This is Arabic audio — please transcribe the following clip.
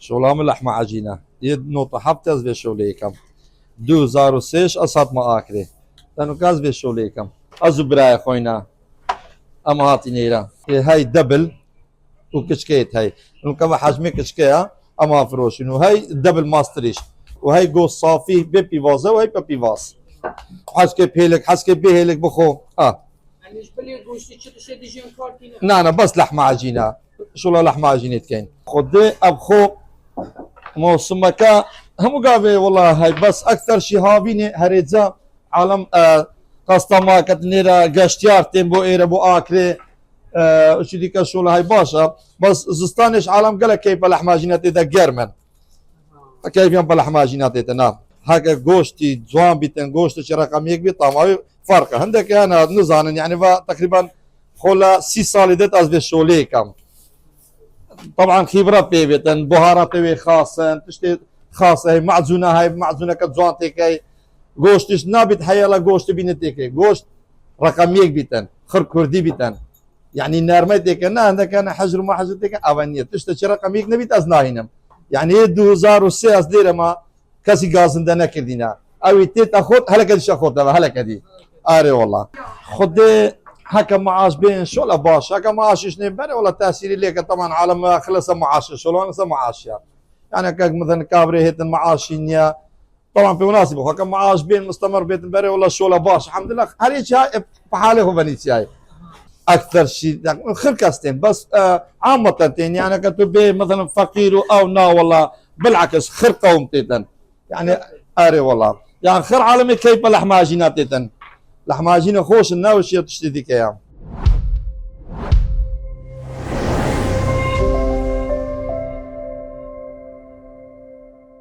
شغلها من لحمة عجينة يد نقطة حبتز في شغليكم 2006 أصاب ما آكله لأنه كاز في شغليكم أزبراء خوينا أما هاتي نيرا هاي دبل وكشكيت هاي كما حجمي كشكيها أما فروشين وهي دبل ماستريش وهي جوز صافي بيبي فازا وهي بيبي فاز حسكي بهيلك حسكي بهيلك بخو يعني ايش بلي قوشتي تشتي ديجين كارتينا نانا بس لحمة عجينة شو لحمة عجينة كاين خدي أبخو موسمك هم قابي والله هاي بس أكثر شي هابيني هريتزا عالم قصتما كتنيرا قشتيار تيمبو إيرا بو آكري شو ديك شو هاي باشا بس زستانش عالم قال كيف لحمة عجينة إذا جيرمن كيف ينبى لحمة عجينة إذا نعم هكا جوشتي جوان بيتن جوشتي رقم يكبي طعمه فرق عندك أنا نزان يعني تقريبا خولا 6 سال ديت از بشولي كم طبعا خبره بيبتن بهارات بي خاصه تشتي خاصه هي معزونه كزوانتك هي جوشتش نابت حيلا جوشت بينتك جوشت رقم يك بيتن خر كردي بيتن يعني نرمتك انا عندك انا حجر ما حجرتك اوانيه تشتي رقم يك نبيت ازناهنم يعني 2006 از ليره ما كاسي غاز عندنا كردينا او تيت اخذ هلك دي شاخذ هلك دي اري والله خدي هكا معاش بين شو لا باش هكا معاش شنو بني ولا تاثير ليك طبعا عالم خلص معاش شلون معاش يعني هكا مثلا كابري هيت المعاش طبعا بمناسبه هكا معاش بين مستمر بيت البري ولا شو لا باش الحمد لله هل هاي بحاله هو بنيتي هاي اكثر شيء خركستين بس عامة يعني كتب مثلا فقير او نا والله بالعكس خر قومتي يعني اري والله يعني خر عالمي كيف لحماجينات لحماجينا خوش الناوي شيء تشتي ذيك ايام